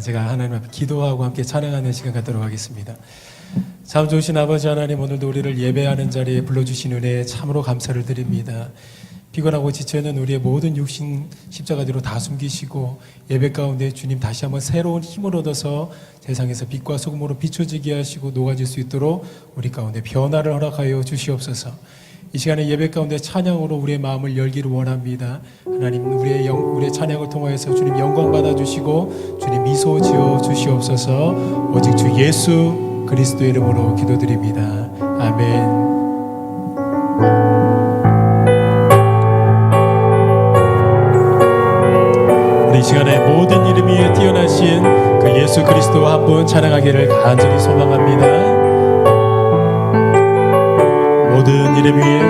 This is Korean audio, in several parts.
제가 하나님 앞에 기도하고 함께 찬양하는 시간 갖도록 하겠습니다. 참 좋으신 아버지 하나님, 오늘도 우리를 예배하는 자리에 불러주신 은혜에 참으로 감사를 드립니다. 피곤하고 지쳐있는 우리의 모든 육신 십자가 뒤로 다 숨기시고 예배 가운데 주님 다시 한번 새로운 힘을 얻어서 세상에서 빛과 소금으로 비춰지게 하시고 녹아질 수 있도록 우리 가운데 변화를 허락하여 주시옵소서. 이 시간에 예배 가운데 찬양으로 우리의 마음을 열기를 원합니다. 하나님, 우리의 찬양을 통하여서 주님 영광 받아주시고 주님 미소 지어 주시옵소서. 오직 주 예수 그리스도의 이름으로 기도드립니다. 아멘. 우리 이 시간에 모든 이름 위에 뛰어나신 그 예수 그리스도 한 분 찬양하기를 간절히 소망합니다. 모든 이름 위에,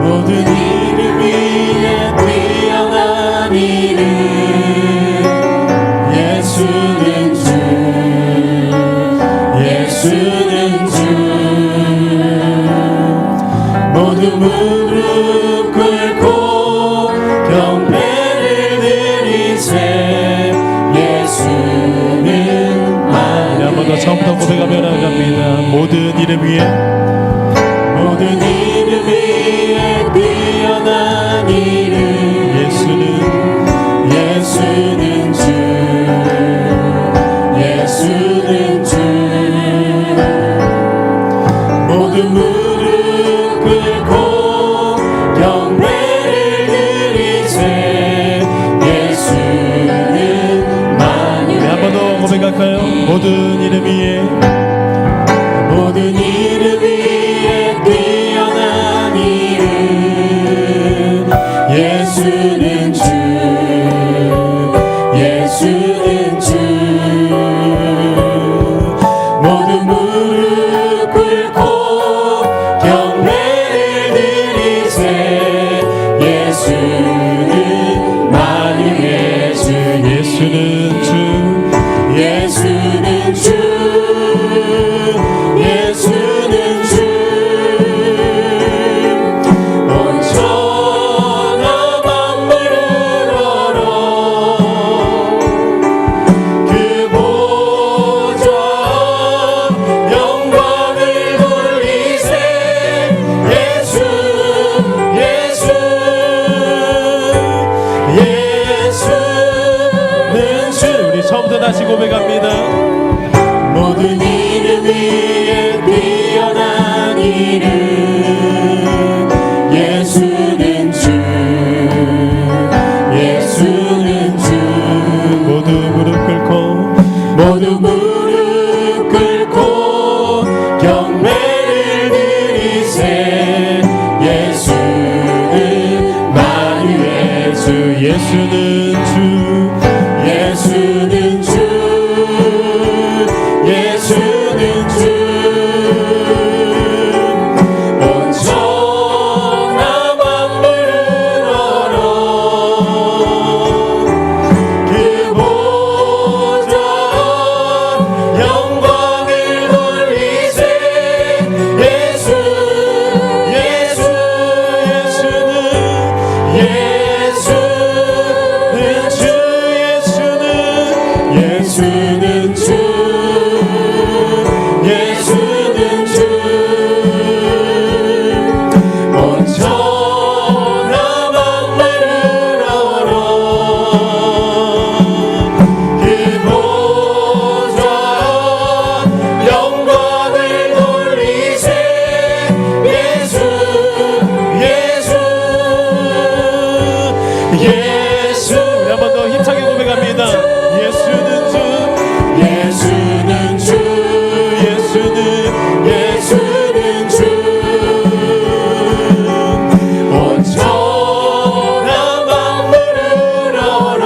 모든 이름 위에 뛰어난 이름, 예수는 주, 예수는 주. 모두 무릎 꿇고 경배를 드리세. 예수는 만. 한 번 더 처음부터 고백하며 나아갑니다. 모든 이름 위에, 모든 이름 위에 뛰어난 이름, 예수는 주, 예수는 주. 모든 무릎 꿇고 경배를 드리세. 예수는 만유의. 한 번 더 고백할까요? 모든 이름 위에, 모든 이름 위에 뛰어난 이름, 예수는 주, 예수는 주. 모든 무릎 꿇고 경배를 드리세. 예수는 만유의 주, 예수는 주, 예수는 주, 예수는 주. 온 천하 만물을 얼어 그 보좌 영광을 돌리세. 예수는 주. 우리 처음부터 다시 고백합니다. 모든 이름 위에 뛰어난 이름, 예수는 주, 예수는 주. 모두 무릎 꿇고, 모두 무릎 꿇고 경배를 드리세. 예수는 만유의 주, 예수는 주, 예수는 주, 예수는 주. 온 천하 만물을 얼어 그 보좌 영광을 돌리세. 예수는 주, 예수는 주. 온 천하 만물을 얼어 그 보좌 영광을 돌리세. 예수. 한 번 더 힘차게 고백합니다. 예수는 주, 예수는 주, 예수는 주. 온 천하 만물을 얼어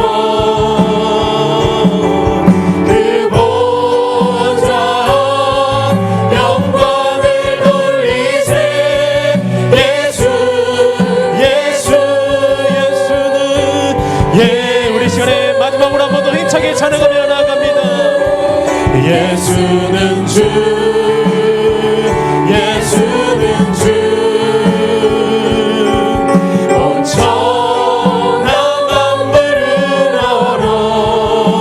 그 보좌 영광을 돌리세. 예수는 우리 시간에 마지막으로 한 번 더 힘차게 찬양하며 나아갑니다. 예수는 주, 예수는 주. 온 천하 만물을 얼어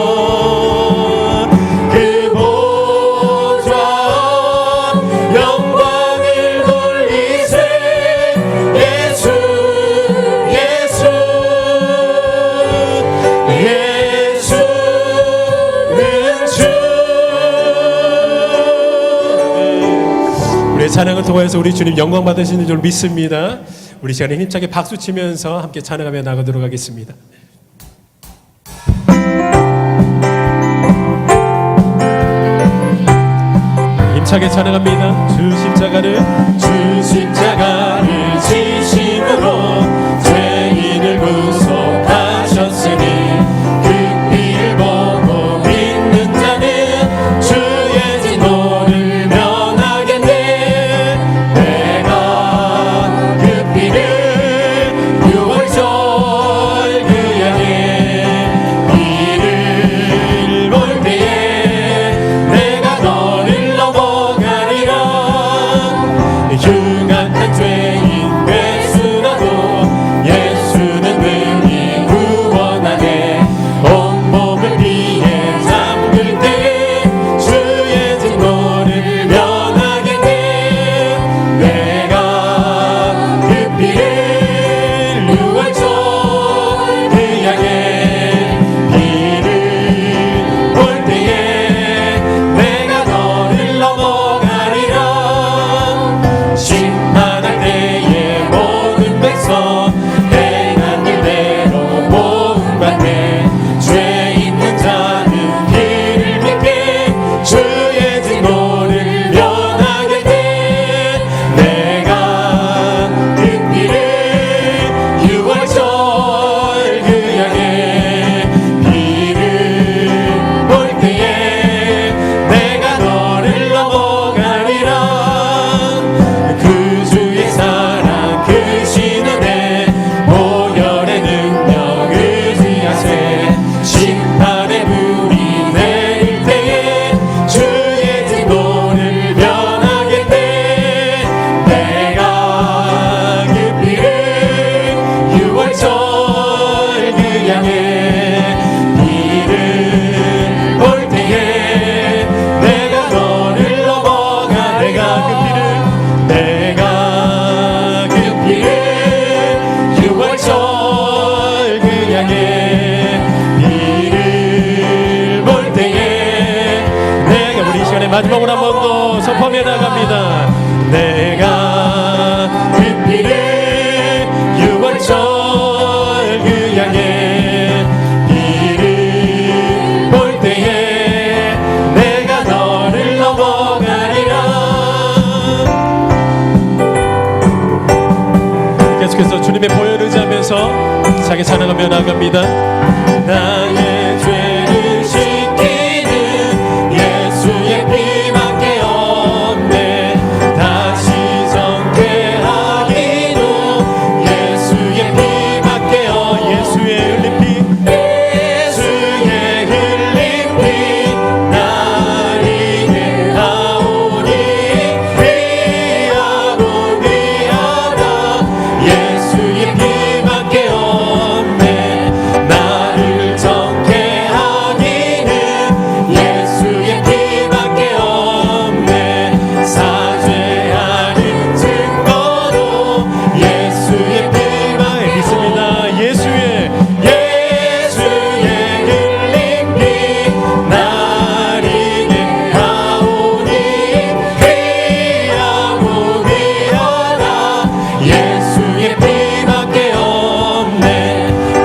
찬양을 통해서 우리 주님 영광 받으시는 줄 믿습니다. 우리 시간에 힘차게 박수 치면서 함께 찬양하며 나가도록 하겠습니다. 힘차게 찬양합니다. 주 십자가를 지심으로 죄인을 구속하셨으니 그 피를 보고 믿는 자는 주의 진노를 면하겠네. 내가 그 피를 유월절 그 양의 피를 볼 때에 내가 너를 넘어가리라. 흉악한 죄인 괴수라도 예수는 능히 구원하네. 온몸을 피해 잠글 때에 주의 진노를 면하겠네. 내가 그 피를 유월절 그 양의 피를 볼 때에 내가 너를 넘어가리라. 심판할 때에 모든 백성 행한 일대로 모음받네. 죄 있는 자는 피를 믿게 주의 진노를 면하겠네. 내가 그 피를 유월절 그 양의 피를 볼 때에 내가 너를 넘어가리라. 그 주의 사랑 크신 은혜 보혈의 능력 의지하세. 심판의 불이 내릴 때에 주의 진노를 면하겠네. 내가 그 피를 유월절 그 양의 피를 볼 때에 내가 너를 넘어가. 내가 그 피를 유월절 그 양의 피를 볼 때에 내가 우리 이 시간에 마지막으로 한 번 더 선포하며 나갑니다. 내가 그 피를 유월절 그 양의 피를 볼 때에 내가 너를 넘어가리라. 계속해서 주님의 보혈을 의지하면서 자기 찬양하며 나갑니다. 나의 죄를 씻기는 예수의 피밖에 없네. 다시 정죄하기도 예수의 피밖에 없네. 예수의 흘린 피, 예수의 흘린 피 나를 위해 나오니 귀하고 귀하다. 예수의 피밖에 없네. 나를 정죄하기는 예수의 피밖에 없네. 사죄하는 증거도 예수의 피밖에 믿습니다. 예수의 흘린 피 나를 위해 나오니 귀하고 귀하다. 예수의 피밖에 없네.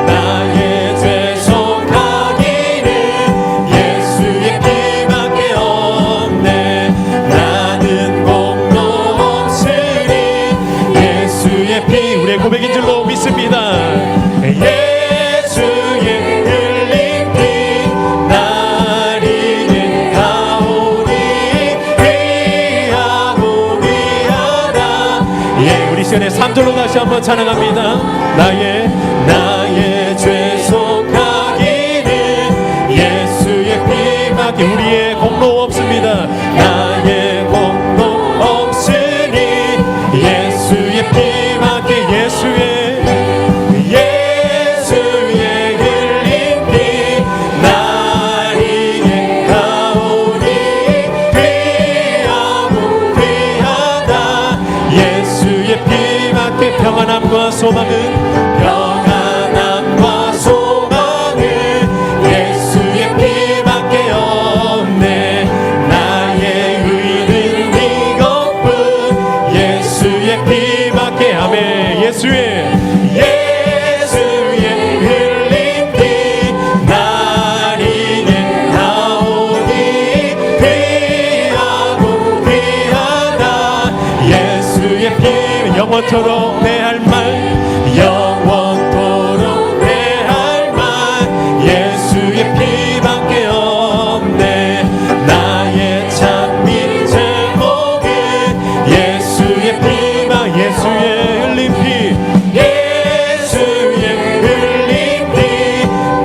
나의 죄 속하기는 예수의 피밖에 없네. 나는 공로 없으니 예수의 피 우리의 고백인 줄로 믿습니다. 예수의 흘린 피 나를 위해 나오니 귀하고 귀하다. 예, 우리 시간에 3절로 다시 한번 찬양합니다. 나의 죄 속하기는 예수의 피밖에 우리의 공로 없습니다. 나의 공로 없으니 예수의 피밖에 예수의 흘린 피 나를 위해 나오니 귀하고 귀하다. 예수의 피밖에 평안함과 소망은 예수의 피밖에 없네. 영원토록 내 할 말 영원토록 내 할 말 예수의 피밖에 없네. 나의 찬미 제목은 예수의 피만 예수의 흘린 피 예수의 흘린 피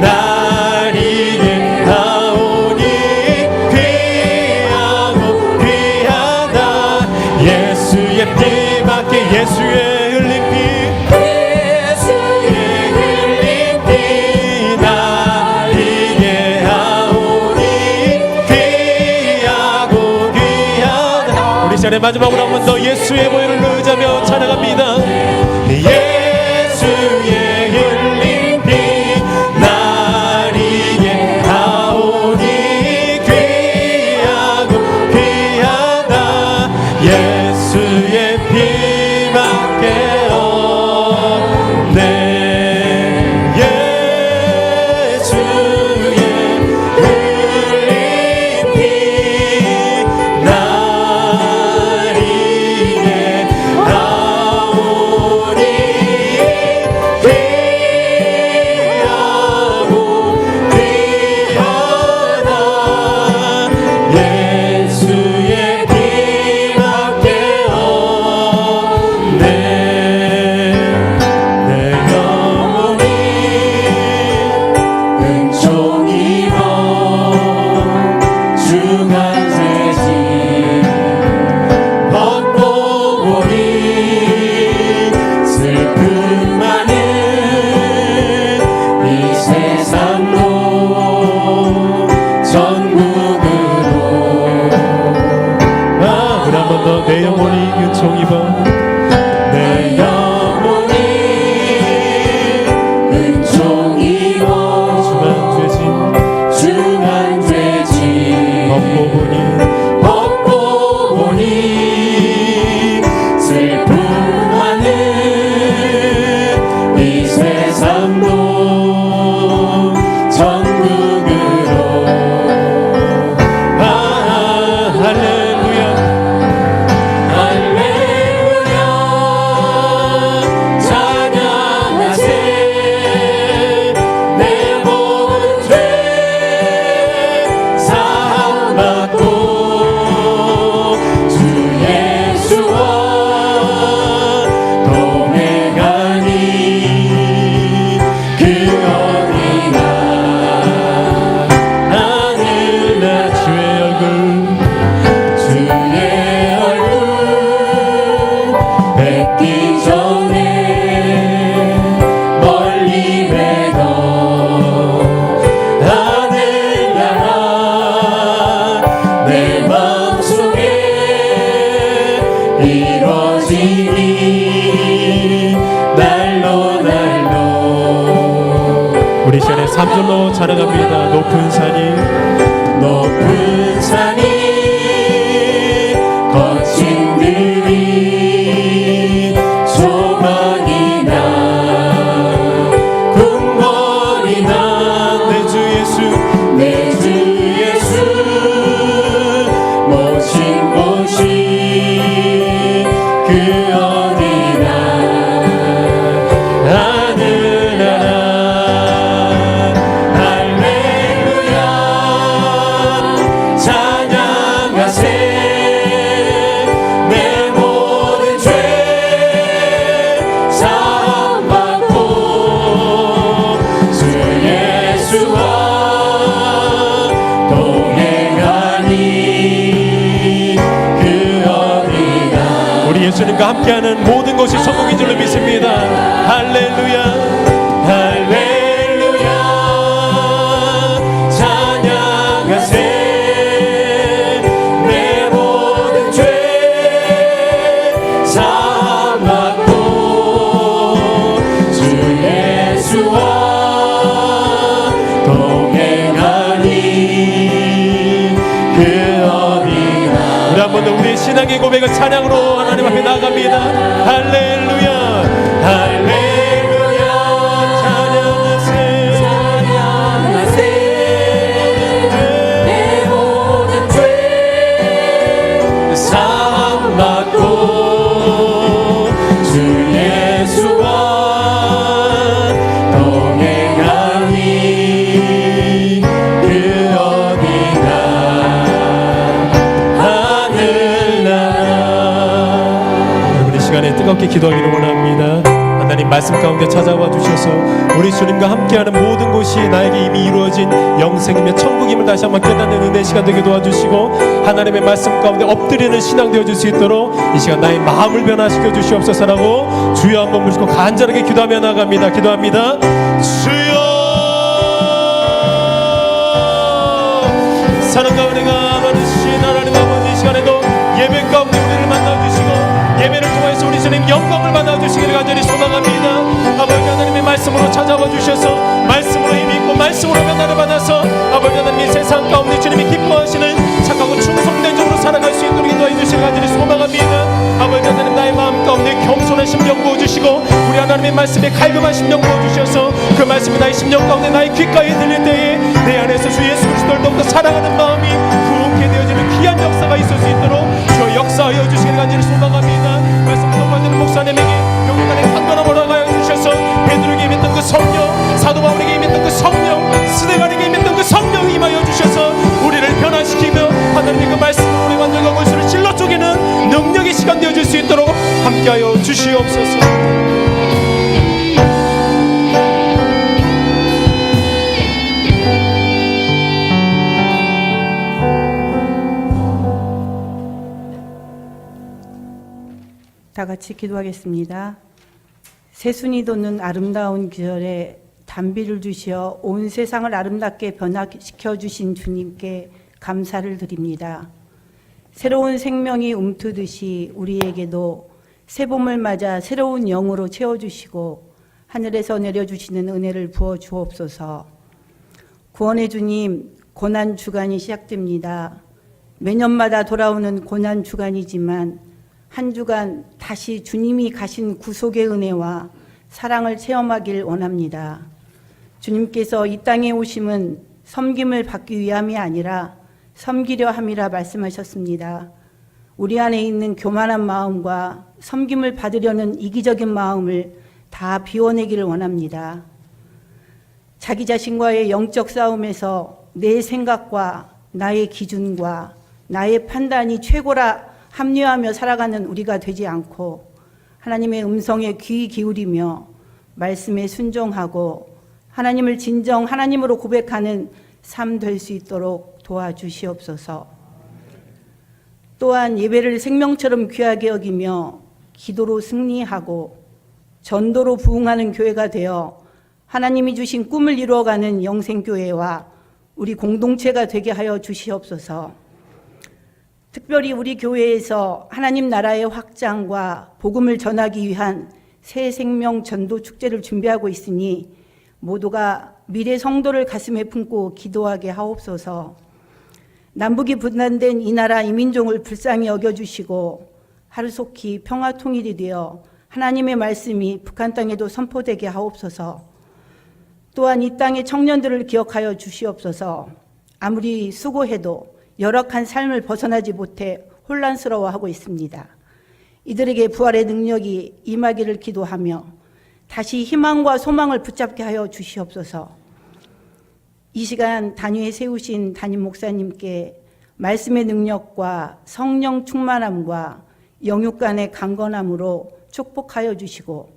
날 위해 나오니 귀하고 귀하다. 예수의 피밖에 예수의 마지막으로 한 번 더 예수의 보혈을 의지하며 찬양합니다. 예수의 흘린 피 날 위해 나오니 귀하고 귀하다. 예수의 피밖에 없네. 예수의 흘린 피 내 영혼이 은총 입어 내 영혼이 은총 입어 중한 죄짐 벗고 보니 슬픔 많은 이 세상도 천국으로 할렐루야. 우리 시간에 3절로 찬양합니다. 높은 산이 거친 들이 소망이 나 궁궐이 나 내 주 예수 모신 곳이 그 어디나 하늘나라. 예수님과 함께하는 모든 것이 성공인 줄로 믿습니다. 할렐루야 할렐루야 찬양하세. 내 모든 죄 사함 받고 주 예수와 동행하니 그 어디나. 우리 한 번 더 우리의 신앙의 고백을 찬양으로 하나님 앞에 나아갑니다. 할렐루야 할렐루야 찬양하세 내 모든 죄 사함 받고 주 함께 기도하기를 원합니다. 하나님 말씀 가운데 찾아와 주셔서 우리 주님과 함께하는 모든 곳이 나에게 이미 이루어진 영생이며 천국임을 다시 한번 깨닫는 은혜 시간 되게 도와주시고 하나님의 말씀 가운데 엎드리는 신앙 되어줄 수 있도록 이 시간 나의 마음을 변화시켜 주시옵소서라고 주여 한번 부르시고 간절하게 기도하며 나갑니다. 기도합니다. 주여 사랑과 은혜가 많으신 하나님 아버지, 이 시간에도 예배 가운데 우리를 만나주시고 예배를 통해서 우리 주님 영광을 받아주시기를 간절히 소망합니다. 아버지 하나님의 말씀으로 찾아와 주셔서 말씀으로 힘이 있고 말씀으로 변화를 받아서 아버지 하나님의 세상 가운데 주님이 기뻐하시는 착하고 충성된 종으로 살아갈 수 있도록 인도해 주시기를 간절히 소망합니다. 아버지 하나님 나의 마음 가운데 겸손한 심령 부어주시고 우리 하나님의 말씀에 갈급한 심령 부어주셔서 그 말씀이 나의 심령 가운데 나의 귓가에 들릴 때에 내 안에서 주 예수 그리스도를 더욱더 사랑하는 마음이 부흥케 되어지는 귀한 역사가 있을 수 있도록 주 역사하여 주시기를 간절히 소망합니다. 말씀 선포하는 목사님에게 영혼간에 강건함 올라가여 주셔서 베드로에게 임했던 그 성령, 사도 바울에게 임했던 그 성령, 스데반에게 임했던 그 성령 임하여 주셔서 우리를 변화시키며 하나님의 그 말씀으로 우리 완전과 골수를 찔러 쪼개는 능력의 시간 되어줄 수 있도록 함께하여 주시옵소서. 다 같이 기도하겠습니다. 새순이 돋는 아름다운 계절에 단비를 주시어 온 세상을 아름답게 변화시켜 주신 주님께 감사를 드립니다. 새로운 생명이 움트듯이 우리에게도 새봄을 맞아 새로운 영으로 채워주시고 하늘에서 내려주시는 은혜를 부어 주옵소서. 구원의 주님, 고난주간이 시작됩니다. 매년마다 돌아오는 고난주간이지만 한 주간 다시 주님이 가신 구속의 은혜와 사랑을 체험하길 원합니다. 주님께서 이 땅에 오심은 섬김을 받기 위함이 아니라 섬기려 함이라 말씀하셨습니다. 우리 안에 있는 교만한 마음과 섬김을 받으려는 이기적인 마음을 다 비워내기를 원합니다. 자기 자신과의 영적 싸움에서 내 생각과 나의 기준과 나의 판단이 최고라 합리화하며 살아가는 우리가 되지 않고 하나님의 음성에 귀 기울이며 말씀에 순종하고 하나님을 진정 하나님으로 고백하는 삶 될 수 있도록 도와주시옵소서. 또한 예배를 생명처럼 귀하게 여기며 기도로 승리하고 전도로 부흥하는 교회가 되어 하나님이 주신 꿈을 이루어가는 영생교회와 우리 공동체가 되게 하여 주시옵소서. 특별히 우리 교회에서 하나님 나라의 확장과 복음을 전하기 위한 새 생명 전도 축제를 준비하고 있으니 모두가 미래 성도를 가슴에 품고 기도하게 하옵소서. 남북이 분단된 이 나라 이민족을 불쌍히 여겨주시고 하루속히 평화 통일이 되어 하나님의 말씀이 북한 땅에도 선포되게 하옵소서. 또한 이 땅의 청년들을 기억하여 주시옵소서. 아무리 수고해도 열악한 삶을 벗어나지 못해 혼란스러워하고 있습니다. 이들에게 부활의 능력이 임하기를 기도하며 다시 희망과 소망을 붙잡게 하여 주시옵소서. 이 시간 단위에 세우신 담임 목사님께 말씀의 능력과 성령 충만함과 영육 간의 강건함으로 축복하여 주시고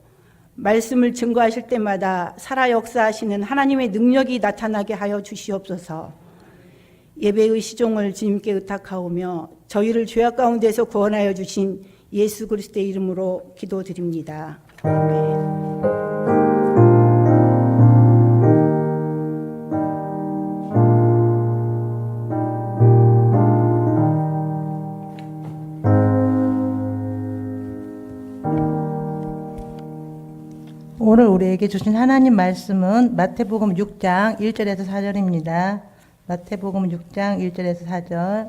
말씀을 증거하실 때마다 살아 역사하시는 하나님의 능력이 나타나게 하여 주시옵소서. 예배의 시종을 주님께 의탁하오며 저희를 죄악 가운데서 구원하여 주신 예수 그리스도의 이름으로 기도드립니다. 아멘. 오늘 우리에게 주신 하나님 말씀은 마태복음 6장 1절에서 4절입니다. 마태복음 6장 1절에서 4절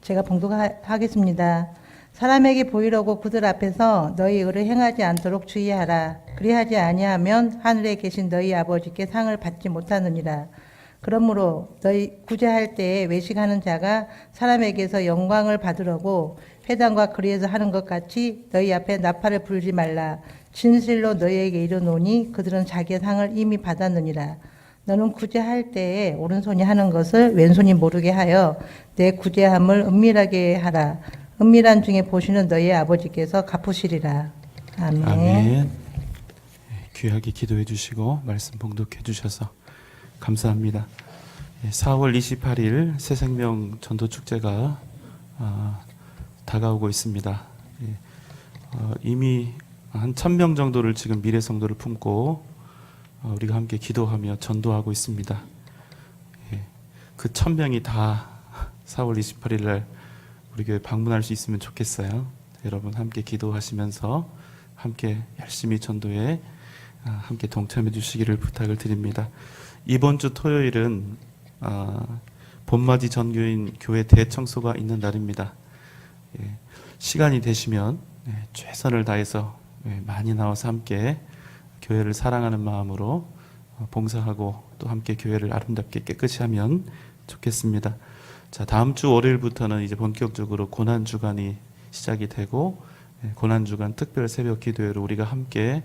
제가 봉독하겠습니다. 사람에게 보이려고 그들 앞에서 너희 의를 행하지 않도록 주의하라. 그리하지 아니하면 하늘에 계신 너희 아버지께 상을 받지 못하느니라. 그러므로 너희 구제할 때에 외식하는 자가 사람에게서 영광을 받으려고 회당과 거리에서 하는 것 같이 너희 앞에 나팔을 불지 말라. 진실로 너희에게 이르노니 그들은 자기의 상을 이미 받았느니라. 너는 구제할 때에 오른손이 하는 것을 왼손이 모르게 하여 내 구제함을 은밀하게 하라. 은밀한 중에 보시는 너희 아버지께서 갚으시리라. 아멘. 아멘. 귀하게 기도해 주시고 말씀 봉독해 주셔서 감사합니다. 4월 28일 새생명 전도축제가 다가오고 있습니다. 이미 한 1000명 정도를 지금 미래 성도를 품고 우리가 함께 기도하며 전도하고 있습니다. 그 1000명이 다 4월 28일 날 우리 교회 방문할 수 있으면 좋겠어요. 여러분 함께 기도하시면서 함께 열심히 전도에 함께 동참해 주시기를 부탁을 드립니다. 이번 주 토요일은 봄맞이 전교인 교회 대청소가 있는 날입니다. 시간이 되시면 최선을 다해서 많이 나와서 함께 교회를 사랑하는 마음으로 봉사하고 또 함께 교회를 아름답게 깨끗이 하면 좋겠습니다. 자, 다음 주 월요일부터는 이제 본격적으로 고난주간이 시작이 되고 고난주간 특별 새벽 기도회로 우리가 함께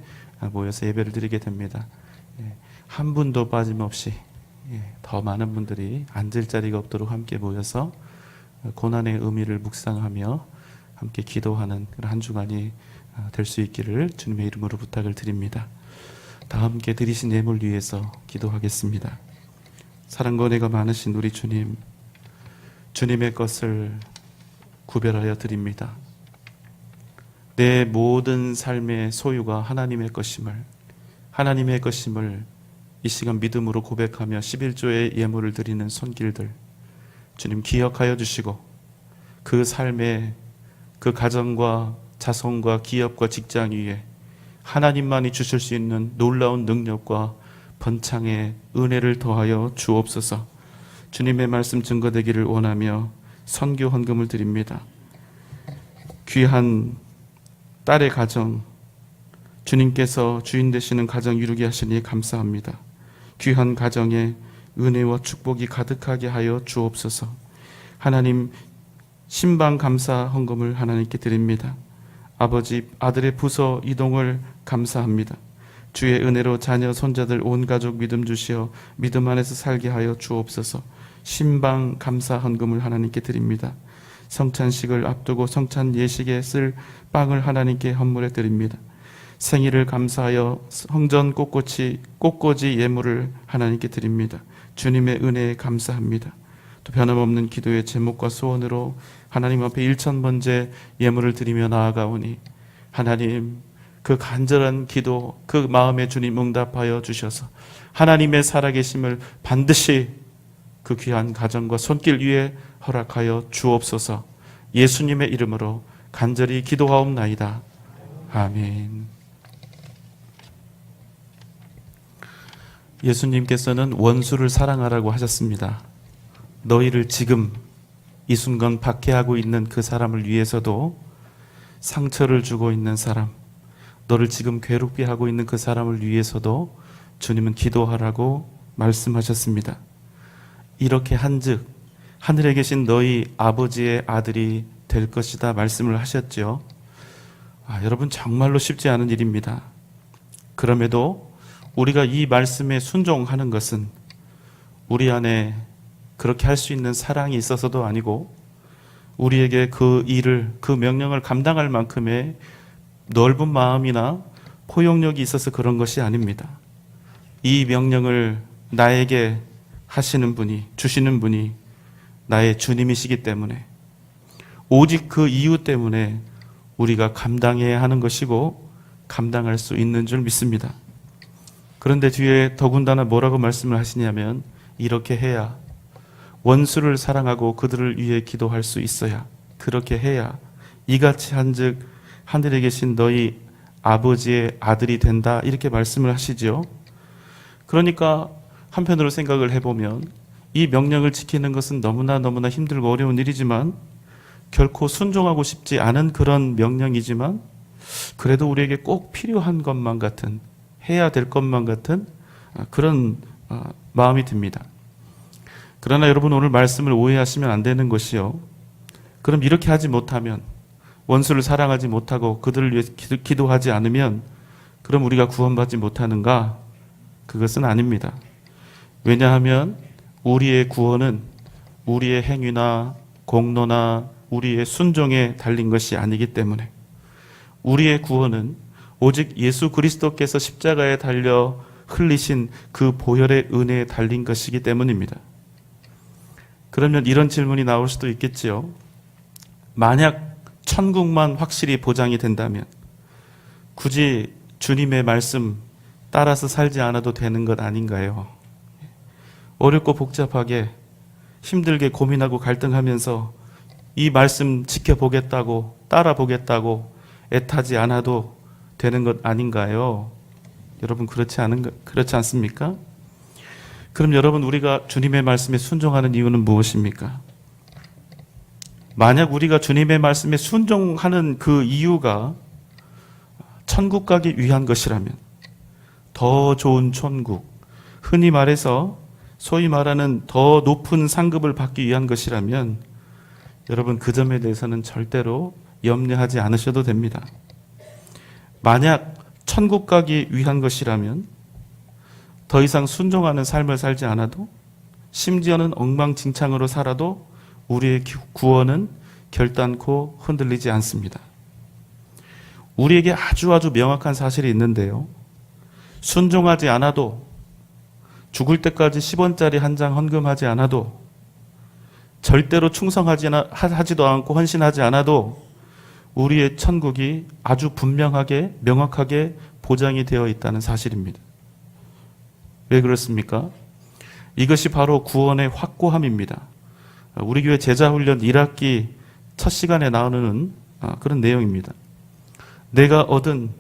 모여서 예배를 드리게 됩니다. 한 분도 빠짐없이 더 많은 분들이 앉을 자리가 없도록 함께 모여서 고난의 의미를 묵상하며 함께 기도하는 그런 한 주간이 될 수 있기를 주님의 이름으로 부탁을 드립니다. 다 함께 드리신 예물 위해서 기도하겠습니다. 사랑과 은혜가 많으신 우리 주님, 주님의 것을 구별하여 드립니다. 내 모든 삶의 소유가 하나님의 것임을 이 시간 믿음으로 고백하며 11조의 예물을 드리는 손길들 주님 기억하여 주시고 그 삶에 그 가정과 자손과 기업과 직장 위에 하나님만이 주실 수 있는 놀라운 능력과 번창의 은혜를 더하여 주옵소서. 주님의 말씀 증거되기를 원하며 선교 헌금을 드립니다. 귀한 딸의 가정, 주님께서 주인 되시는 가정 이루게 하시니 감사합니다. 귀한 가정에 은혜와 축복이 가득하게 하여 주옵소서. 하나님, 신방 감사 헌금을 하나님께 드립니다. 아버지, 아들의 부서 이동을 감사합니다. 주의 은혜로 자녀, 손자들 온 가족 믿음 주시어 믿음 안에서 살게 하여 주옵소서. 신방 감사 헌금을 하나님께 드립니다. 성찬식을 앞두고 성찬 예식에 쓸 빵을 하나님께 헌물해 드립니다. 생일을 감사하여 성전 꽃꽂이 예물을 하나님께 드립니다. 주님의 은혜에 감사합니다. 또 변함없는 기도의 제목과 소원으로 하나님 앞에 1000번째 예물을 드리며 나아가오니 하나님, 그 간절한 기도, 그 마음에 주님 응답하여 주셔서 하나님의 살아계심을 반드시 그 귀한 가정과 손길 위에 허락하여 주옵소서. 예수님의 이름으로 간절히 기도하옵나이다. 아멘. 예수님께서는 원수를 사랑하라고 하셨습니다. 너희를 지금 이 순간 박해하고 있는 그 사람을 위해서도, 상처를 주고 있는 사람, 너를 지금 괴롭게 하고 있는 그 사람을 위해서도 주님은 기도하라고 말씀하셨습니다. 이렇게 한즉 하늘에 계신 너희 아버지의 아들이 될 것이다 말씀을 하셨죠. 여러분, 정말로 쉽지 않은 일입니다. 그럼에도 우리가 이 말씀에 순종하는 것은 우리 안에 그렇게 할 수 있는 사랑이 있어서도 아니고, 우리에게 그 일을, 그 명령을 감당할 만큼의 넓은 마음이나 포용력이 있어서 그런 것이 아닙니다. 이 명령을 나에게 하시는 분이, 주시는 분이 나의 주님이시기 때문에, 오직 그 이유 때문에 우리가 감당해야 하는 것이고 감당할 수 있는 줄 믿습니다. 그런데 뒤에 더군다나 뭐라고 말씀을 하시냐면, 이렇게 해야, 원수를 사랑하고 그들을 위해 기도할 수 있어야, 그렇게 해야 이같이 한즉 하늘에 계신 너희 아버지의 아들이 된다, 이렇게 말씀을 하시죠. 그러니까 한편으로 생각을 해보면 이 명령을 지키는 것은 너무나 힘들고 어려운 일이지만, 결코 순종하고 싶지 않은 그런 명령이지만, 그래도 우리에게 꼭 필요한 것만 같은, 해야 될 것만 같은 그런 마음이 듭니다. 그러나 여러분, 오늘 말씀을 오해하시면 안 되는 것이요, 그럼 이렇게 하지 못하면, 원수를 사랑하지 못하고 그들을 위해 기도하지 않으면 그럼 우리가 구원받지 못하는가? 그것은 아닙니다. 왜냐하면 우리의 구원은 우리의 행위나 공로나 우리의 순종에 달린 것이 아니기 때문에, 우리의 구원은 오직 예수 그리스도께서 십자가에 달려 흘리신 그 보혈의 은혜에 달린 것이기 때문입니다. 그러면 이런 질문이 나올 수도 있겠지요. 만약 천국만 확실히 보장이 된다면 굳이 주님의 말씀 따라서 살지 않아도 되는 것 아닌가요? 어렵고 복잡하게 힘들게 고민하고 갈등하면서 이 말씀 지켜보겠다고 따라보겠다고 애타지 않아도 되는 것 아닌가요? 여러분 그렇지 않습니까? 그럼 여러분 우리가 주님의 말씀에 순종하는 이유는 무엇입니까? 만약 우리가 주님의 말씀에 순종하는 그 이유가 천국 가기 위한 것이라면, 더 좋은 천국, 흔히 말해서 소위 말하는 더 높은 상급을 받기 위한 것이라면 여러분 그 점에 대해서는 절대로 염려하지 않으셔도 됩니다. 만약 천국 가기 위한 것이라면 더 이상 순종하는 삶을 살지 않아도, 심지어는 엉망진창으로 살아도 우리의 구원은 결단코 흔들리지 않습니다. 우리에게 아주 명확한 사실이 있는데요. 순종하지 않아도, 죽을 때까지 10원짜리 한 장 헌금하지 않아도, 절대로 충성하지도 않고 헌신하지 않아도 우리의 천국이 아주 분명하게 명확하게 보장이 되어 있다는 사실입니다. 왜 그렇습니까? 이것이 바로 구원의 확고함입니다. 우리 교회 제자훈련 1학기 첫 시간에 나오는 그런 내용입니다. 내가 얻은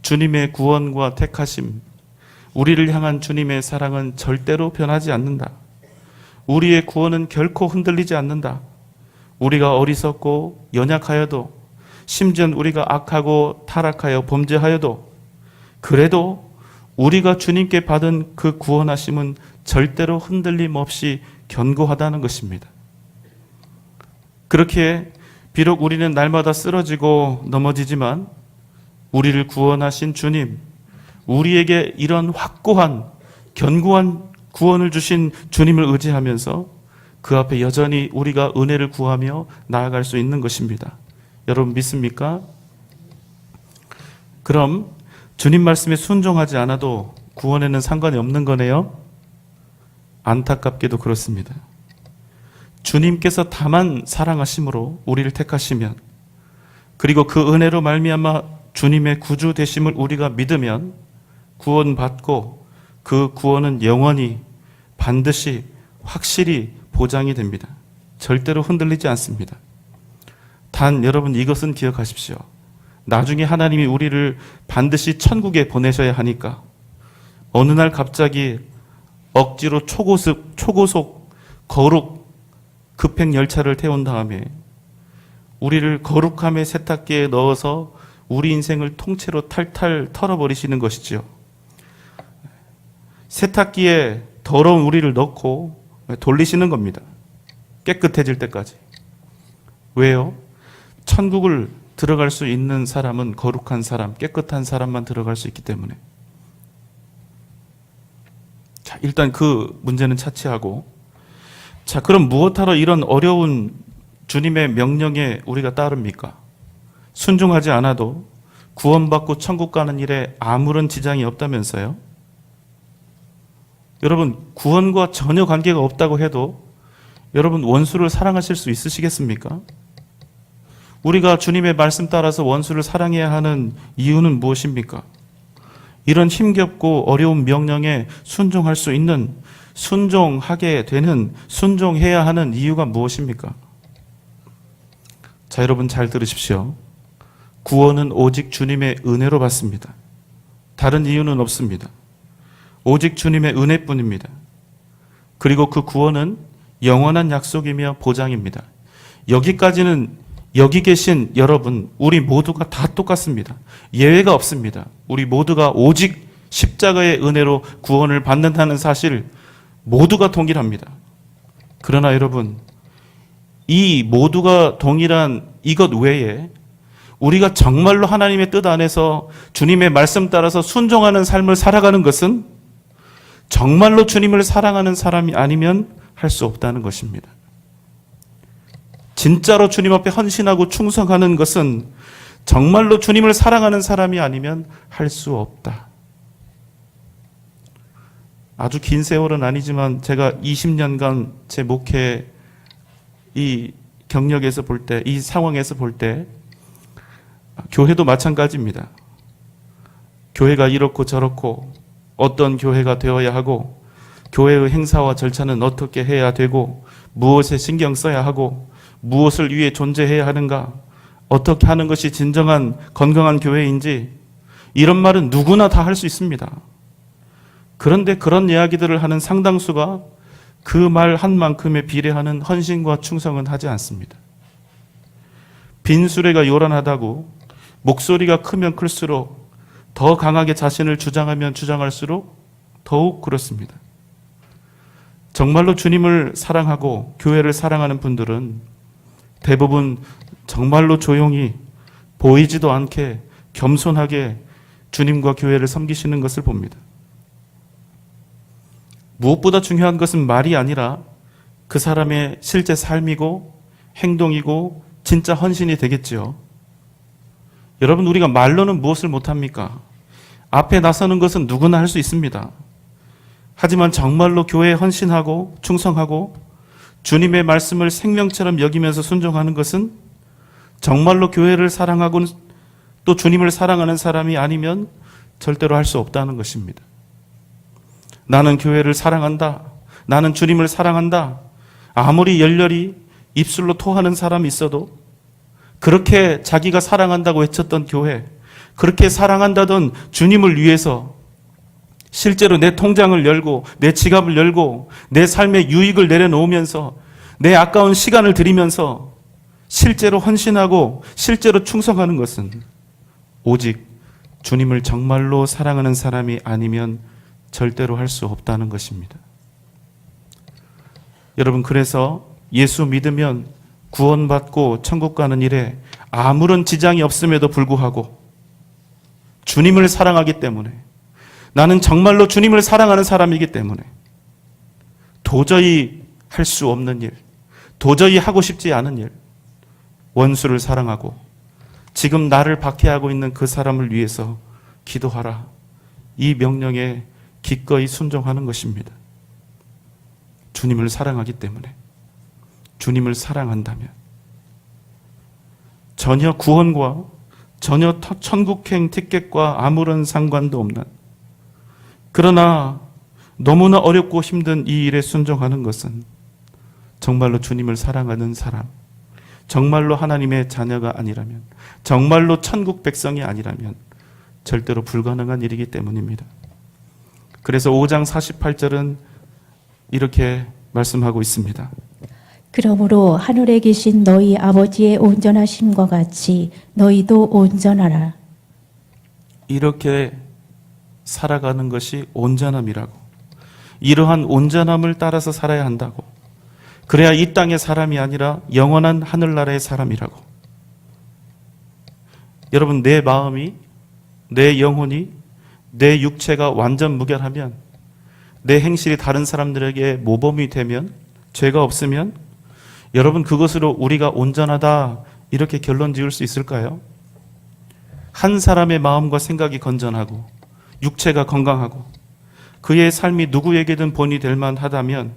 주님의 구원과 택하심, 우리를 향한 주님의 사랑은 절대로 변하지 않는다. 우리의 구원은 결코 흔들리지 않는다. 우리가 어리석고 연약하여도, 심지어 우리가 악하고 타락하여 범죄하여도, 그래도 우리가 주님께 받은 그 구원하심은 절대로 흔들림 없이 견고하다는 것입니다. 그렇게 비록 우리는 날마다 쓰러지고 넘어지지만 우리를 구원하신 주님, 우리에게 이런 확고한 견고한 구원을 주신 주님을 의지하면서 그 앞에 여전히 우리가 은혜를 구하며 나아갈 수 있는 것입니다. 여러분 믿습니까? 그럼 주님 말씀에 순종하지 않아도 구원에는 상관이 없는 거네요? 안타깝게도 그렇습니다. 주님께서 다만 사랑하심으로 우리를 택하시면, 그리고 그 은혜로 말미암아 주님의 구주 되심을 우리가 믿으면 구원받고 그 구원은 영원히 반드시 확실히 보장이 됩니다. 절대로 흔들리지 않습니다. 단 여러분 이것은 기억하십시오. 나중에 하나님이 우리를 반드시 천국에 보내셔야 하니까 어느 날 갑자기 억지로 초고속 거룩 급행 열차를 태운 다음에 우리를 거룩함의 세탁기에 넣어서 우리 인생을 통째로 탈탈 털어버리시는 것이죠. 세탁기에 더러운 우리를 넣고 돌리시는 겁니다. 깨끗해질 때까지. 왜요? 천국을 들어갈 수 있는 사람은 거룩한 사람, 깨끗한 사람만 들어갈 수 있기 때문에. 자, 일단 그 문제는 차치하고, 자, 그럼 무엇하러 이런 어려운 주님의 명령에 우리가 따릅니까? 순종하지 않아도 구원받고 천국 가는 일에 아무런 지장이 없다면서요? 여러분, 구원과 전혀 관계가 없다고 해도 여러분 원수를 사랑하실 수 있으시겠습니까? 우리가 주님의 말씀 따라서 원수를 사랑해야 하는 이유는 무엇입니까? 이런 힘겹고 어려운 명령에 순종할 수 있는, 순종하게 되는, 순종해야 하는 이유가 무엇입니까? 자, 여러분 잘 들으십시오. 구원은 오직 주님의 은혜로 받습니다. 다른 이유는 없습니다. 오직 주님의 은혜뿐입니다. 그리고 그 구원은 영원한 약속이며 보장입니다. 여기까지는 여기 계신 여러분, 우리 모두가 다 똑같습니다. 예외가 없습니다. 우리 모두가 오직 십자가의 은혜로 구원을 받는다는 사실 모두가 동일합니다. 그러나 여러분, 이 모두가 동일한 이것 외에 우리가 정말로 하나님의 뜻 안에서 주님의 말씀 따라서 순종하는 삶을 살아가는 것은 정말로 주님을 사랑하는 사람이 아니면 할 수 없다는 것입니다. 진짜로 주님 앞에 헌신하고 충성하는 것은 정말로 주님을 사랑하는 사람이 아니면 할 수 없다. 아주 긴 세월은 아니지만 제가 20년간 제 목회 이 경력에서 볼 때, 이 상황에서 볼 때 교회도 마찬가지입니다. 교회가 이렇고 저렇고 어떤 교회가 되어야 하고 교회의 행사와 절차는 어떻게 해야 되고 무엇에 신경 써야 하고 무엇을 위해 존재해야 하는가, 어떻게 하는 것이 진정한 건강한 교회인지, 이런 말은 누구나 다 할 수 있습니다. 그런데 그런 이야기들을 하는 상당수가 그 말 한 만큼에 비례하는 헌신과 충성은 하지 않습니다. 빈수레가 요란하다고 목소리가 크면 클수록, 더 강하게 자신을 주장하면 주장할수록 더욱 그렇습니다. 정말로 주님을 사랑하고 교회를 사랑하는 분들은 대부분 정말로 조용히 보이지도 않게 겸손하게 주님과 교회를 섬기시는 것을 봅니다. 무엇보다 중요한 것은 말이 아니라 그 사람의 실제 삶이고 행동이고 진짜 헌신이 되겠지요. 여러분, 우리가 말로는 무엇을 못합니까? 앞에 나서는 것은 누구나 할 수 있습니다. 하지만 정말로 교회에 헌신하고 충성하고 주님의 말씀을 생명처럼 여기면서 순종하는 것은 정말로 교회를 사랑하고 또 주님을 사랑하는 사람이 아니면 절대로 할 수 없다는 것입니다. 나는 교회를 사랑한다, 나는 주님을 사랑한다, 아무리 열렬히 입술로 토하는 사람이 있어도, 그렇게 자기가 사랑한다고 외쳤던 교회, 그렇게 사랑한다던 주님을 위해서 실제로 내 통장을 열고 내 지갑을 열고 내 삶의 유익을 내려놓으면서 내 아까운 시간을 들이면서 실제로 헌신하고 실제로 충성하는 것은 오직 주님을 정말로 사랑하는 사람이 아니면 절대로 할 수 없다는 것입니다. 여러분, 그래서 예수 믿으면 구원받고 천국 가는 일에 아무런 지장이 없음에도 불구하고 주님을 사랑하기 때문에, 나는 정말로 주님을 사랑하는 사람이기 때문에 도저히 할 수 없는 일, 도저히 하고 싶지 않은 일, 원수를 사랑하고 지금 나를 박해하고 있는 그 사람을 위해서 기도하라, 이 명령에 기꺼이 순종하는 것입니다. 주님을 사랑하기 때문에, 주님을 사랑한다면 전혀 구원과 전혀 천국행 티켓과 아무런 상관도 없는, 그러나 너무나 어렵고 힘든 이 일에 순종하는 것은 정말로 주님을 사랑하는 사람, 정말로 하나님의 자녀가 아니라면, 정말로 천국 백성이 아니라면 절대로 불가능한 일이기 때문입니다. 그래서 5장 48절은 이렇게 말씀하고 있습니다. 그러므로 하늘에 계신 너희 아버지의 온전하심과 같이 너희도 온전하라. 이렇게 살아가는 것이 온전함이라고, 이러한 온전함을 따라서 살아야 한다고, 그래야 이 땅의 사람이 아니라 영원한 하늘나라의 사람이라고. 여러분, 내 마음이, 내 영혼이, 내 육체가 완전 무결하면, 내 행실이 다른 사람들에게 모범이 되면, 죄가 없으면 여러분, 그것으로 우리가 온전하다 이렇게 결론 지을 수 있을까요? 한 사람의 마음과 생각이 건전하고 육체가 건강하고 그의 삶이 누구에게든 본이 될 만하다면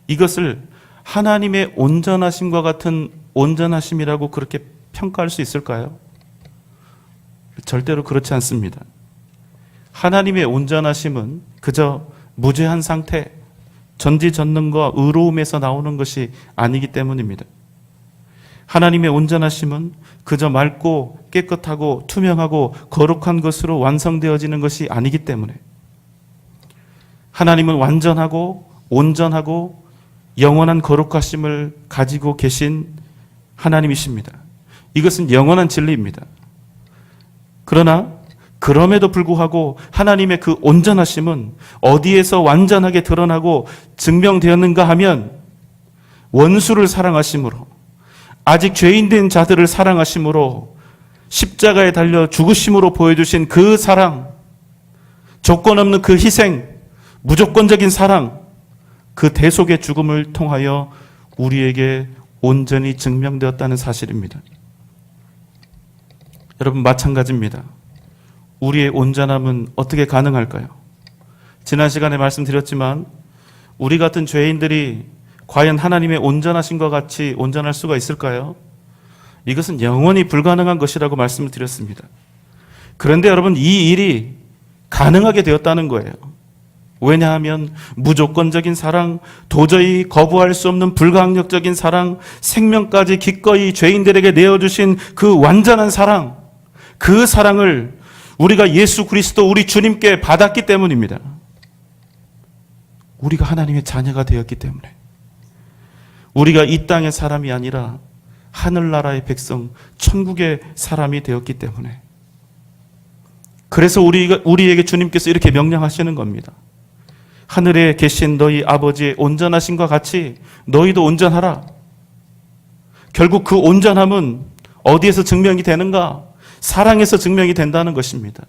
이것을 하나님의 온전하심과 같은 온전하심이라고 그렇게 평가할 수 있을까요? 절대로 그렇지 않습니다. 하나님의 온전하심은 그저 무죄한 상태, 전지전능과 의로움에서 나오는 것이 아니기 때문입니다. 하나님의 온전하심은 그저 맑고 깨끗하고 투명하고 거룩한 것으로 완성되어지는 것이 아니기 때문에, 하나님은 완전하고 온전하고 영원한 거룩하심을 가지고 계신 하나님이십니다. 이것은 영원한 진리입니다. 그러나 그럼에도 불구하고 하나님의 그 온전하심은 어디에서 완전하게 드러나고 증명되었는가 하면 원수를 사랑하심으로, 아직 죄인된 자들을 사랑하심으로, 십자가에 달려 죽으심으로 보여주신 그 사랑, 조건 없는 그 희생, 무조건적인 사랑, 그 대속의 죽음을 통하여 우리에게 온전히 증명되었다는 사실입니다. 여러분 마찬가지입니다. 우리의 온전함은 어떻게 가능할까요? 지난 시간에 말씀드렸지만 우리 같은 죄인들이 과연 하나님의 온전하심과 같이 온전할 수가 있을까요? 이것은 영원히 불가능한 것이라고 말씀을 드렸습니다. 그런데 여러분 이 일이 가능하게 되었다는 거예요. 왜냐하면 무조건적인 사랑, 도저히 거부할 수 없는 불가항력적인 사랑, 생명까지 기꺼이 죄인들에게 내어주신 그 완전한 사랑, 그 사랑을 우리가 예수 그리스도 우리 주님께 받았기 때문입니다. 우리가 하나님의 자녀가 되었기 때문에, 우리가 이 땅의 사람이 아니라 하늘나라의 백성, 천국의 사람이 되었기 때문에, 그래서 우리에게 주님께서 이렇게 명령하시는 겁니다. 하늘에 계신 너희 아버지의 온전하심과 같이 너희도 온전하라. 결국 그 온전함은 어디에서 증명이 되는가? 사랑에서 증명이 된다는 것입니다.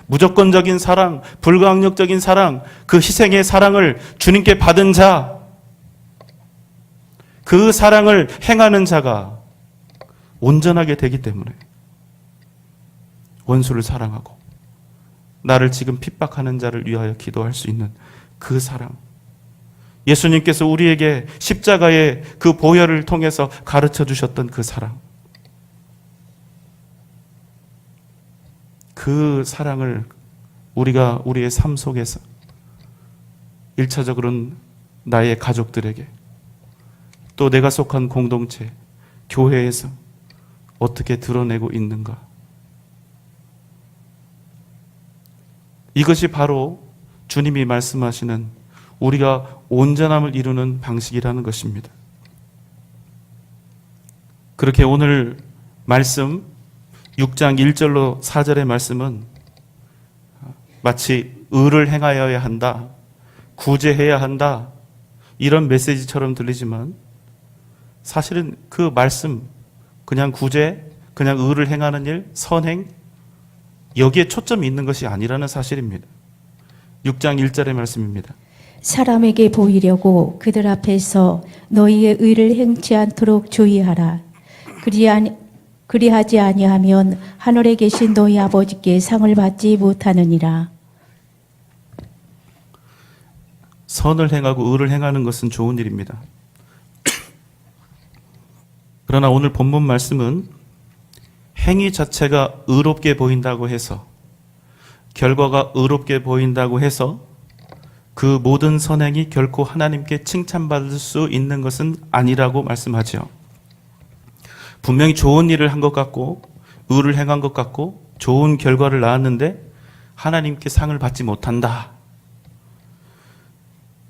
무조건적인 사랑, 불가항력적인 사랑, 그 희생의 사랑을 주님께 받은 자, 그 사랑을 행하는 자가 온전하게 되기 때문에 원수를 사랑하고 나를 지금 핍박하는 자를 위하여 기도할 수 있는 그 사랑, 예수님께서 우리에게 십자가의 그 보혈을 통해서 가르쳐 주셨던 그 사랑, 그 사랑을 우리가 우리의 삶 속에서 1차적으로는 나의 가족들에게, 또 내가 속한 공동체, 교회에서 어떻게 드러내고 있는가? 이것이 바로 주님이 말씀하시는 우리가 온전함을 이루는 방식이라는 것입니다. 그렇게 오늘 말씀 6장 1절로 4절의 말씀은 마치 의를 행하여야 한다, 구제해야 한다, 이런 메시지처럼 들리지만 사실은 그 말씀, 그냥 구제, 그냥 의를 행하는 일, 선행, 여기에 초점이 있는 것이 아니라는 사실입니다. 6장 1절의 말씀입니다. 사람에게 보이려고 그들 앞에서 너희의 의를 행치 않도록 주의하라. 그리하지 아니하면 하늘에 계신 너희 아버지께 상을 받지 못하느니라. 선을 행하고 의를 행하는 것은 좋은 일입니다. 그러나 오늘 본문 말씀은 행위 자체가 의롭게 보인다고 해서, 결과가 의롭게 보인다고 해서 그 모든 선행이 결코 하나님께 칭찬받을 수 있는 것은 아니라고 말씀하죠. 분명히 좋은 일을 한 것 같고 의를 행한 것 같고 좋은 결과를 낳았는데 하나님께 상을 받지 못한다.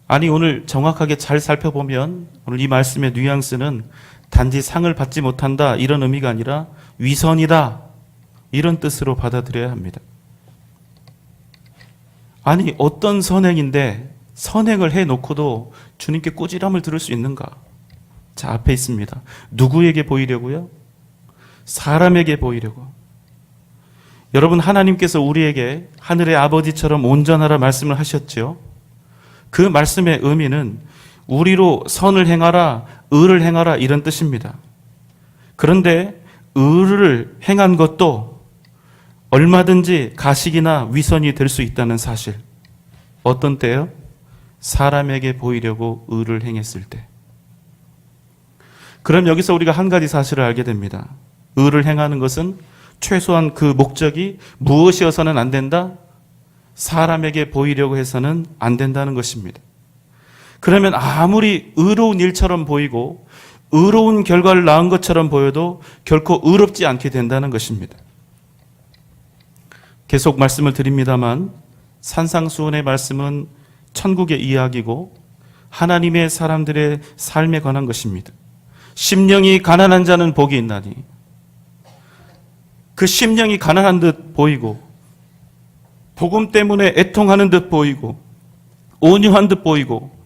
아니, 오늘 정확하게 잘 살펴보면 오늘 이 말씀의 뉘앙스는 단지 상을 받지 못한다 이런 의미가 아니라 위선이다 이런 뜻으로 받아들여야 합니다. 아니, 어떤 선행인데 선행을 해놓고도 주님께 꾸지람을 들을 수 있는가? 자, 앞에 있습니다. 누구에게 보이려고요? 사람에게 보이려고. 여러분, 하나님께서 우리에게 하늘의 아버지처럼 온전하라 말씀을 하셨죠. 그 말씀의 의미는 우리로 선을 행하라, 의를 행하라 이런 뜻입니다. 그런데 의를 행한 것도 얼마든지 가식이나 위선이 될 수 있다는 사실. 어떤 때요? 사람에게 보이려고 의를 행했을 때. 그럼 여기서 우리가 한 가지 사실을 알게 됩니다. 의를 행하는 것은 최소한 그 목적이 무엇이어서는 안 된다? 사람에게 보이려고 해서는 안 된다는 것입니다. 그러면 아무리 의로운 일처럼 보이고 의로운 결과를 낳은 것처럼 보여도 결코 의롭지 않게 된다는 것입니다. 계속 말씀을 드립니다만 산상수훈의 말씀은 천국의 이야기고 하나님의 사람들의 삶에 관한 것입니다. 심령이 가난한 자는 복이 있나니, 그 심령이 가난한 듯 보이고 복음 때문에 애통하는 듯 보이고 온유한 듯 보이고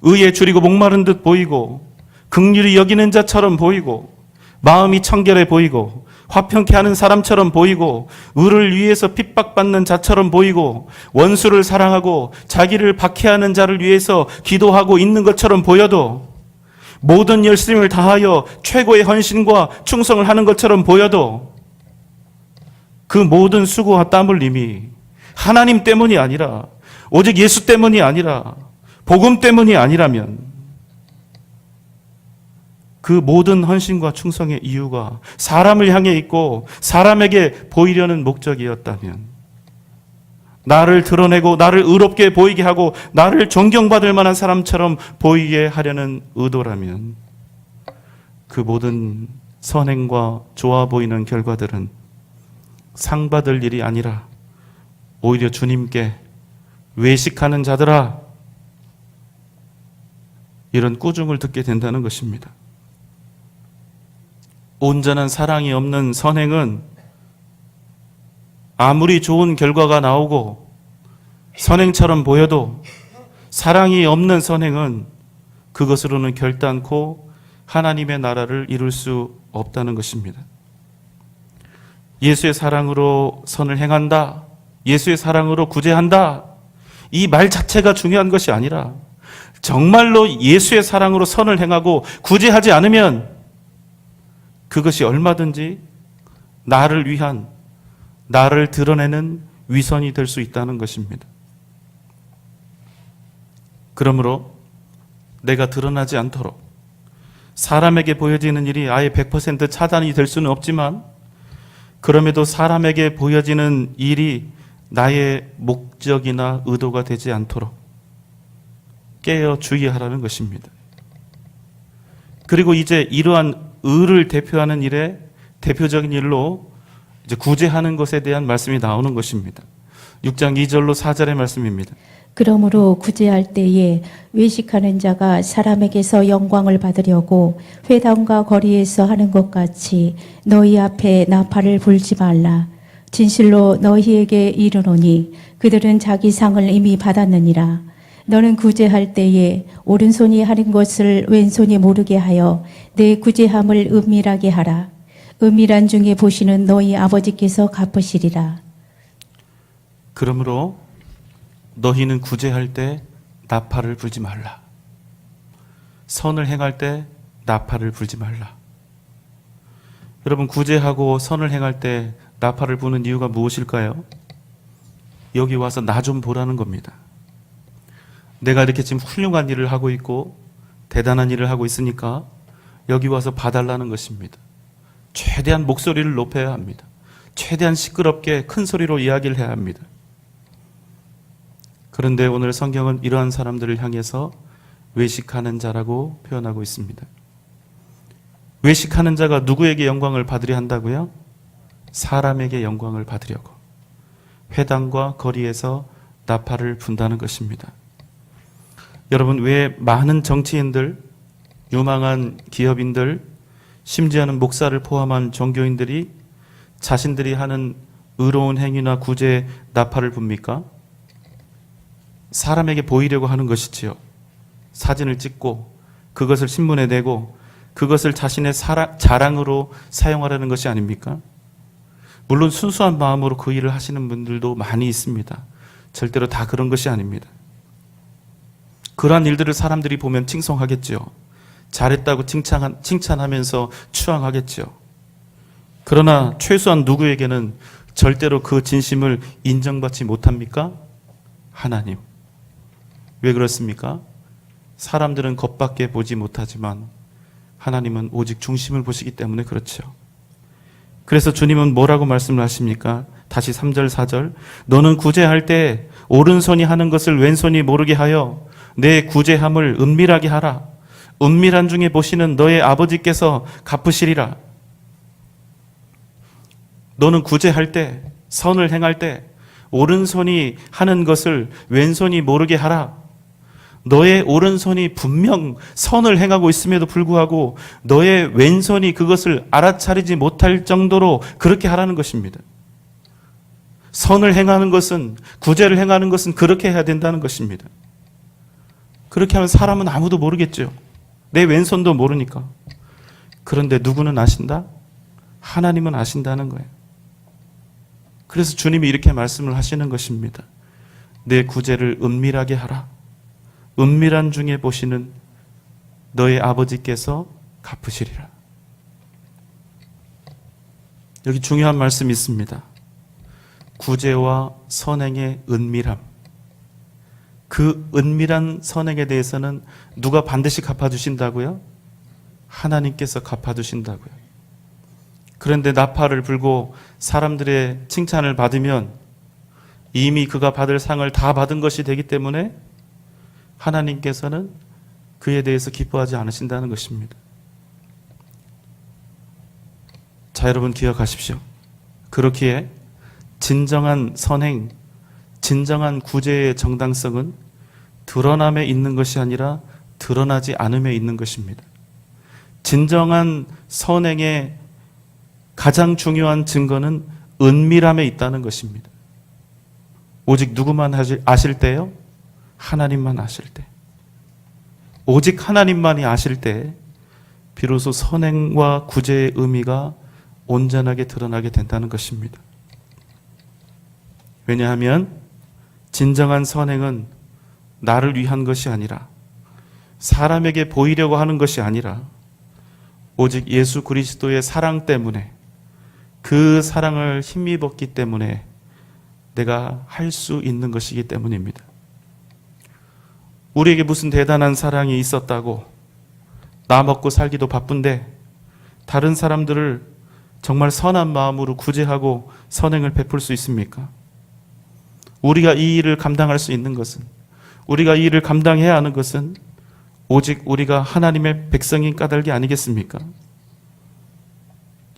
의에 줄이고 목마른 듯 보이고 긍휼히 여기는 자처럼 보이고 마음이 청결해 보이고 화평케 하는 사람처럼 보이고 의를 위해서 핍박받는 자처럼 보이고 원수를 사랑하고 자기를 박해하는 자를 위해서 기도하고 있는 것처럼 보여도, 모든 열심을 다하여 최고의 헌신과 충성을 하는 것처럼 보여도 그 모든 수고와 땀 흘림이 하나님 때문이 아니라, 오직 예수 때문이 아니라, 복음 때문이 아니라면, 그 모든 헌신과 충성의 이유가 사람을 향해 있고 사람에게 보이려는 목적이었다면, 나를 드러내고 나를 의롭게 보이게 하고 나를 존경받을 만한 사람처럼 보이게 하려는 의도라면, 그 모든 선행과 좋아 보이는 결과들은 상 받을 일이 아니라 오히려 주님께 외식하는 자들아, 이런 꾸중을 듣게 된다는 것입니다. 온전한 사랑이 없는 선행은 아무리 좋은 결과가 나오고 선행처럼 보여도, 사랑이 없는 선행은 그것으로는 결단코 하나님의 나라를 이룰 수 없다는 것입니다. 예수의 사랑으로 선을 행한다, 예수의 사랑으로 구제한다, 이 말 자체가 중요한 것이 아니라 정말로 예수의 사랑으로 선을 행하고 구제하지 않으면 그것이 얼마든지 나를 위한, 나를 드러내는 위선이 될 수 있다는 것입니다. 그러므로 내가 드러나지 않도록 사람에게 보여지는 일이 아예 100% 차단이 될 수는 없지만, 그럼에도 사람에게 보여지는 일이 나의 목적이나 의도가 되지 않도록 깨어 주의하라는 것입니다. 그리고 이제 이러한 의를 대표하는 일에 대표적인 일로 이제 구제하는 것에 대한 말씀이 나오는 것입니다. 6장 2절로 4절의 말씀입니다. 그러므로 구제할 때에 외식하는 자가 사람에게서 영광을 받으려고 회당과 거리에서 하는 것 같이 너희 앞에 나팔을 불지 말라. 진실로 너희에게 이르노니 그들은 자기 상을 이미 받았느니라. 너는 구제할 때에 오른손이 하는 것을 왼손이 모르게 하여 내 구제함을 은밀하게 하라. 은밀한 중에 보시는 너희 아버지께서 갚으시리라. 그러므로 너희는 구제할 때 나팔을 불지 말라. 선을 행할 때 나팔을 불지 말라. 여러분, 구제하고 선을 행할 때 나팔을 부는 이유가 무엇일까요? 여기 와서 나 좀 보라는 겁니다. 내가 이렇게 지금 훌륭한 일을 하고 있고 대단한 일을 하고 있으니까 여기 와서 봐달라는 것입니다. 최대한 목소리를 높여야 합니다. 최대한 시끄럽게 큰 소리로 이야기를 해야 합니다. 그런데 오늘 성경은 이러한 사람들을 향해서 외식하는 자라고 표현하고 있습니다. 외식하는 자가 누구에게 영광을 받으려 한다고요? 사람에게 영광을 받으려고 회당과 거리에서 나팔을 분다는 것입니다. 여러분, 왜 많은 정치인들, 유망한 기업인들, 심지어는 목사를 포함한 종교인들이 자신들이 하는 의로운 행위나 구제에 나팔을 붑니까? 사람에게 보이려고 하는 것이지요. 사진을 찍고 그것을 신문에 내고 그것을 자신의 자랑으로 사용하려는 것이 아닙니까? 물론 순수한 마음으로 그 일을 하시는 분들도 많이 있습니다. 절대로 다 그런 것이 아닙니다. 그러한 일들을 사람들이 보면 칭송하겠죠. 잘했다고 칭찬하면서 추앙하겠죠. 그러나 최소한 누구에게는 절대로 그 진심을 인정받지 못합니까? 하나님. 왜 그렇습니까? 사람들은 겉밖에 보지 못하지만 하나님은 오직 중심을 보시기 때문에 그렇죠. 그래서 주님은 뭐라고 말씀을 하십니까? 다시 3절 4절. 너는 구제할 때 오른손이 하는 것을 왼손이 모르게 하여 내 구제함을 은밀하게 하라. 은밀한 중에 보시는 너의 아버지께서 갚으시리라. 너는 구제할 때, 선을 행할 때 오른손이 하는 것을 왼손이 모르게 하라. 너의 오른손이 분명 선을 행하고 있음에도 불구하고 너의 왼손이 그것을 알아차리지 못할 정도로 그렇게 하라는 것입니다. 선을 행하는 것은, 구제를 행하는 것은 그렇게 해야 된다는 것입니다. 그렇게 하면 사람은 아무도 모르겠죠. 내 왼손도 모르니까. 그런데 누구는 아신다? 하나님은 아신다는 거예요. 그래서 주님이 이렇게 말씀을 하시는 것입니다. 내 구제를 은밀하게 하라. 은밀한 중에 보시는 너의 아버지께서 갚으시리라. 여기 중요한 말씀이 있습니다. 구제와 선행의 은밀함. 그 은밀한 선행에 대해서는 누가 반드시 갚아주신다고요? 하나님께서 갚아주신다고요. 그런데 나팔을 불고 사람들의 칭찬을 받으면 이미 그가 받을 상을 다 받은 것이 되기 때문에 하나님께서는 그에 대해서 기뻐하지 않으신다는 것입니다. 자, 여러분 기억하십시오. 그렇기에 진정한 선행, 진정한 구제의 정당성은 드러남에 있는 것이 아니라 드러나지 않음에 있는 것입니다. 진정한 선행의 가장 중요한 증거는 은밀함에 있다는 것입니다. 오직 누구만 아실 때요? 하나님만 아실 때. 오직 하나님만이 아실 때 비로소 선행과 구제의 의미가 온전하게 드러나게 된다는 것입니다. 왜냐하면 진정한 선행은 나를 위한 것이 아니라 사람에게 보이려고 하는 것이 아니라 오직 예수 그리스도의 사랑 때문에 그 사랑을 힘입었기 때문에 내가 할 수 있는 것이기 때문입니다. 우리에게 무슨 대단한 사랑이 있었다고 나 먹고 살기도 바쁜데 다른 사람들을 정말 선한 마음으로 구제하고 선행을 베풀 수 있습니까? 우리가 이 일을 감당할 수 있는 것은, 우리가 이 일을 감당해야 하는 것은 오직 우리가 하나님의 백성인 까닭이 아니겠습니까?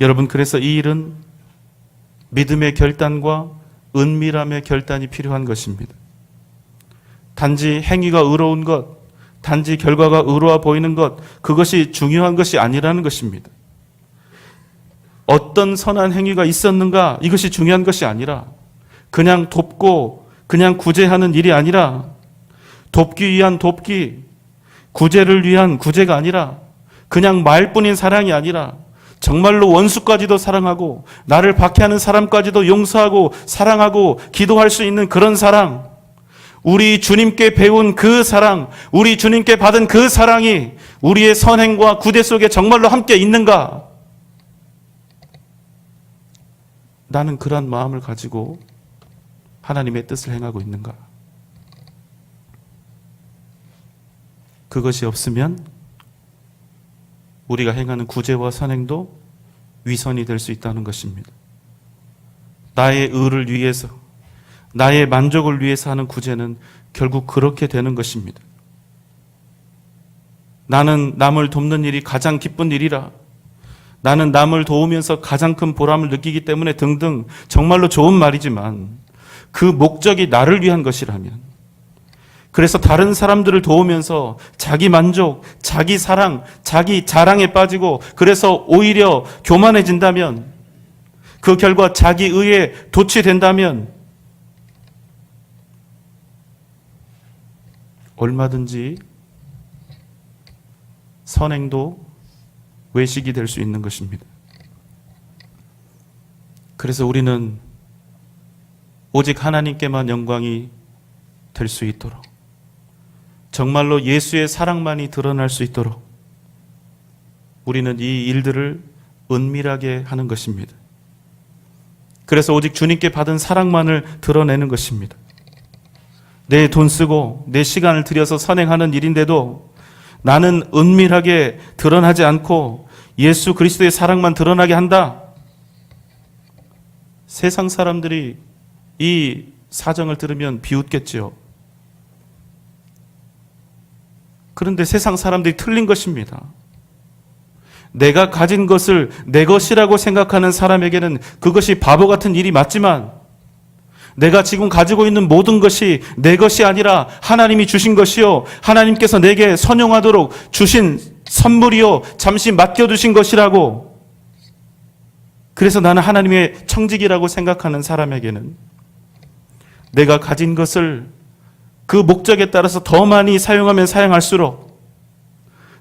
여러분, 그래서 이 일은 믿음의 결단과 은밀함의 결단이 필요한 것입니다. 단지 행위가 의로운 것, 단지 결과가 의로워 보이는 것, 그것이 중요한 것이 아니라는 것입니다. 어떤 선한 행위가 있었는가, 이것이 중요한 것이 아니라 그냥 돕고 그냥 구제하는 일이 아니라 돕기 위한 돕기, 구제를 위한 구제가 아니라 그냥 말뿐인 사랑이 아니라 정말로 원수까지도 사랑하고 나를 박해하는 사람까지도 용서하고 사랑하고 기도할 수 있는 그런 사랑, 우리 주님께 배운 그 사랑, 우리 주님께 받은 그 사랑이 우리의 선행과 구제 속에 정말로 함께 있는가? 나는 그런 마음을 가지고 하나님의 뜻을 행하고 있는가? 그것이 없으면 우리가 행하는 구제와 선행도 위선이 될 수 있다는 것입니다. 나의 의를 위해서, 나의 만족을 위해서 하는 구제는 결국 그렇게 되는 것입니다. 나는 남을 돕는 일이 가장 기쁜 일이라, 나는 남을 도우면서 가장 큰 보람을 느끼기 때문에 등등, 정말로 좋은 말이지만 그 목적이 나를 위한 것이라면, 그래서 다른 사람들을 도우면서 자기 만족, 자기 사랑, 자기 자랑에 빠지고 그래서 오히려 교만해진다면, 그 결과 자기 의에 도취된다면 얼마든지 선행도 외식이 될 수 있는 것입니다. 그래서 우리는 오직 하나님께만 영광이 될 수 있도록, 정말로 예수의 사랑만이 드러날 수 있도록 우리는 이 일들을 은밀하게 하는 것입니다. 그래서 오직 주님께 받은 사랑만을 드러내는 것입니다. 내 돈 쓰고 내 시간을 들여서 선행하는 일인데도 나는 은밀하게 드러나지 않고 예수 그리스도의 사랑만 드러나게 한다. 세상 사람들이 이 사정을 들으면 비웃겠지요. 그런데 세상 사람들이 틀린 것입니다. 내가 가진 것을 내 것이라고 생각하는 사람에게는 그것이 바보 같은 일이 맞지만, 내가 지금 가지고 있는 모든 것이 내 것이 아니라 하나님이 주신 것이요, 하나님께서 내게 선용하도록 주신 선물이요, 잠시 맡겨두신 것이라고, 그래서 나는 하나님의 청직이라고 생각하는 사람에게는 내가 가진 것을 그 목적에 따라서 더 많이 사용하면 사용할수록,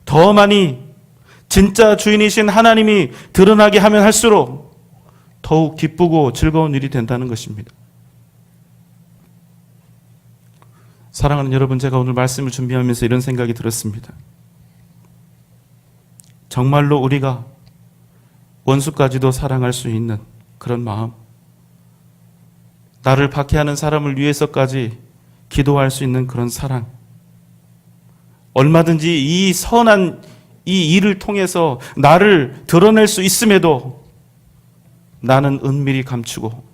더 많이 진짜 주인이신 하나님이 드러나게 하면 할수록 더욱 기쁘고 즐거운 일이 된다는 것입니다. 사랑하는 여러분, 제가 오늘 말씀을 준비하면서 이런 생각이 들었습니다. 정말로 우리가 원수까지도 사랑할 수 있는 그런 마음, 나를 박해하는 사람을 위해서까지 기도할 수 있는 그런 사랑. 얼마든지 이 선한 이 일을 통해서 나를 드러낼 수 있음에도 나는 은밀히 감추고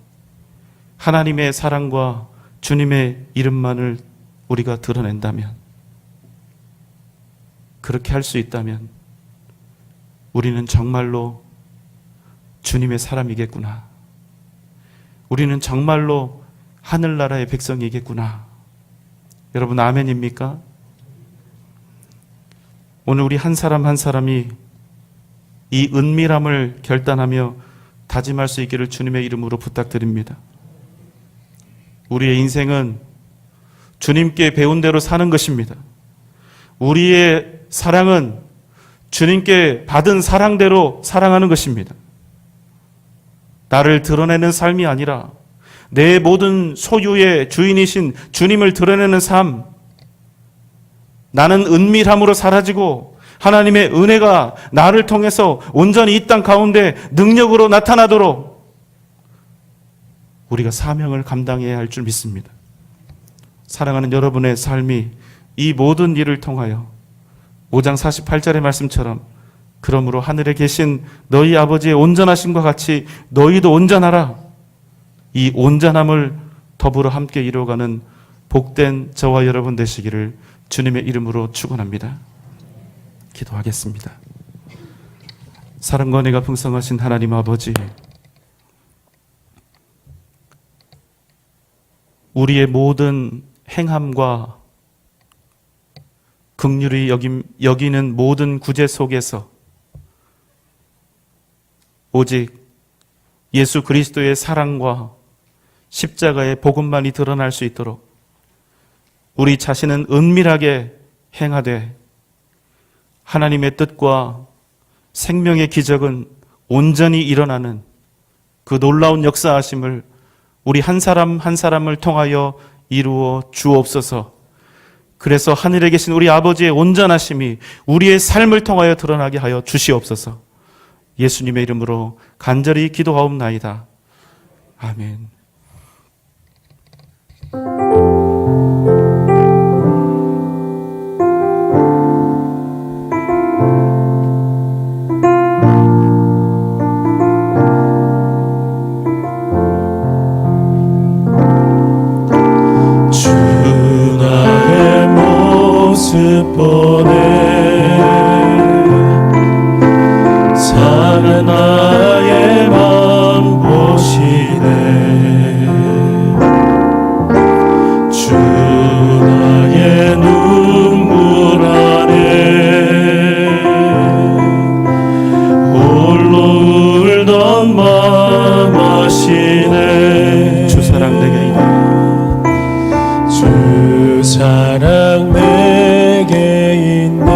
하나님의 사랑과 주님의 이름만을 우리가 드러낸다면, 그렇게 할 수 있다면 우리는 정말로 주님의 사람이겠구나. 우리는 정말로 하늘나라의 백성이겠구나. 여러분, 아멘입니까? 오늘 우리 한 사람 한 사람이 이 은밀함을 결단하며 다짐할 수 있기를 주님의 이름으로 부탁드립니다. 우리의 인생은 주님께 배운 대로 사는 것입니다. 우리의 사랑은 주님께 받은 사랑대로 사랑하는 것입니다. 나를 드러내는 삶이 아니라 내 모든 소유의 주인이신 주님을 드러내는 삶. 나는 은밀함으로 사라지고 하나님의 은혜가 나를 통해서 온전히 이 땅 가운데 능력으로 나타나도록 우리가 사명을 감당해야 할 줄 믿습니다. 사랑하는 여러분의 삶이 이 모든 일을 통하여 5장 48절의 말씀처럼 그러므로 하늘에 계신 너희 아버지의 온전하심과 같이 너희도 온전하라. 이 온전함을 더불어 함께 이루어가는 복된 저와 여러분 되시기를 주님의 이름으로 축원합니다. 기도하겠습니다. 사랑과 은혜가 풍성하신 하나님 아버지, 우리의 모든 행함과 긍휼히 여기는 모든 구제 속에서 오직 예수 그리스도의 사랑과 십자가의 복음만이 드러날 수 있도록 우리 자신은 은밀하게 행하되 하나님의 뜻과 생명의 기적은 온전히 일어나는 그 놀라운 역사하심을 우리 한 사람 한 사람을 통하여 이루어 주옵소서. 그래서 하늘에 계신 우리 아버지의 온전하심이 우리의 삶을 통하여 드러나게 하여 주시옵소서. 예수님의 이름으로 간절히 기도하옵나이다. 아멘. 주 나의 모습 보네 상한 나의 맘 보시네 주 나의 눈물 안에 홀로 울던 맘 아시네 주 사랑 내게 있네. 주 사랑 내게 있네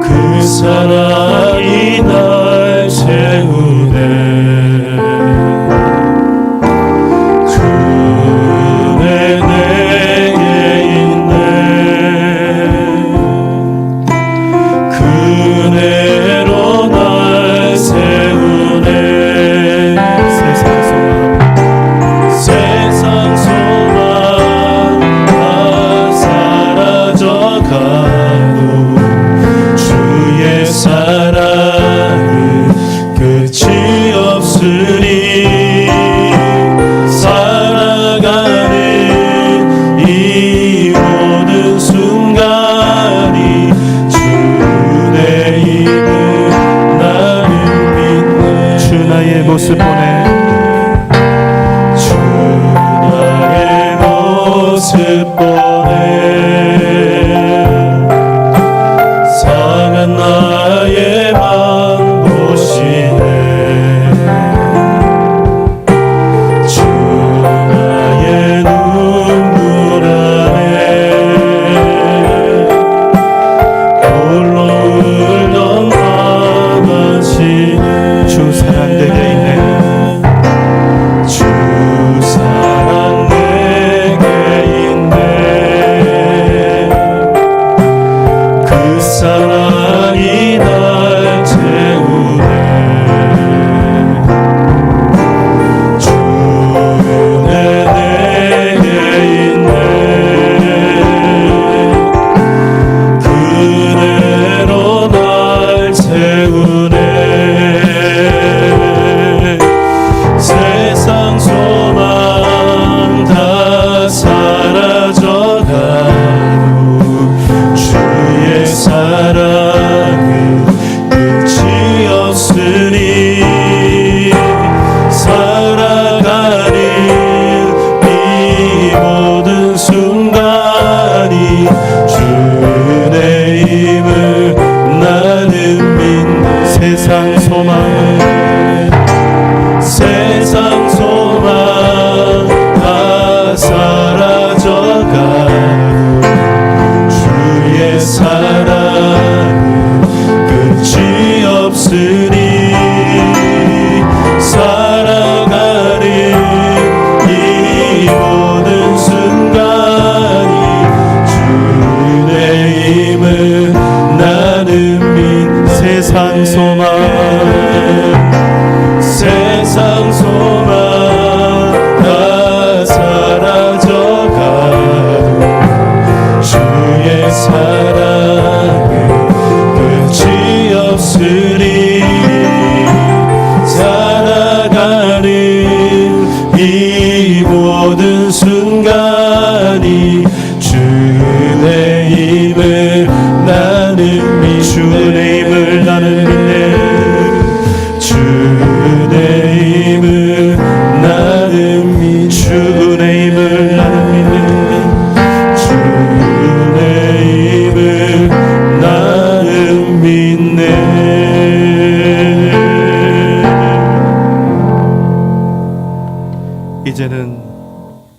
그 사랑이 날 채우네 주 은혜 내게 있네 그 은혜로 날 세우네 세상 소망 세상 소망 다 사라져가도 주의 사랑은 끝이 없으니 살아가는 이 모든 순간이 주의 입은 나를 빛내 주 나의 모습 보내 주 나의 모습 보내 상한 나의 맘 보시네 주 나의 눈물 안에 홀로 울던 맘 아시네 주 사랑 내게 있네 주 사랑 내게 있네 그 사랑이 날 채우네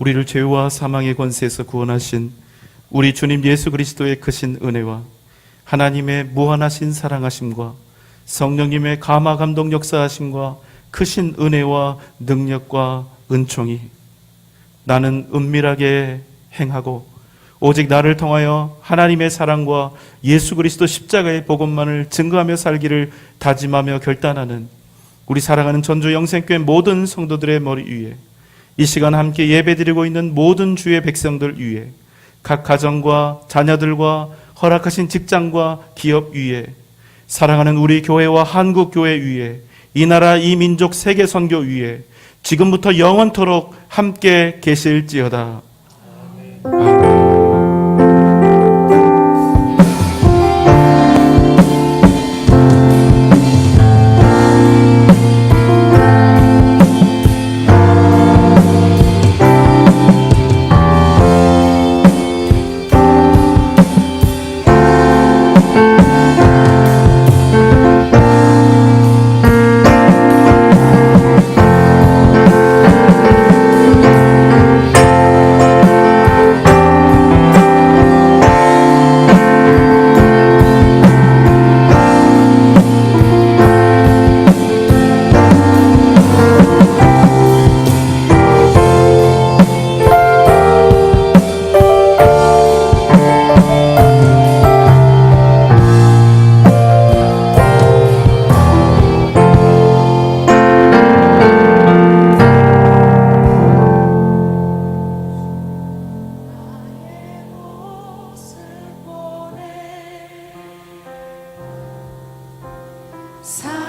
우리를 죄와 사망의 권세에서 구원하신 우리 주님 예수 그리스도의 크신 은혜와 하나님의 무한하신 사랑하심과 성령님의 감화 감동 역사하심과 크신 은혜와 능력과 은총이 나는 은밀하게 행하고 오직 나를 통하여 하나님의 사랑과 예수 그리스도 십자가의 복음만을 증거하며 살기를 다짐하며 결단하는 우리 사랑하는 전주 영생교회 모든 성도들의 머리 위에, 이 시간 함께 예배드리고 있는 모든 주의 백성들 위에, 각 가정과 자녀들과 허락하신 직장과 기업 위에, 사랑하는 우리 교회와 한국 교회 위에, 이 나라 이 민족 세계 선교 위에 지금부터 영원토록 함께 계실지어다. 아멘. 사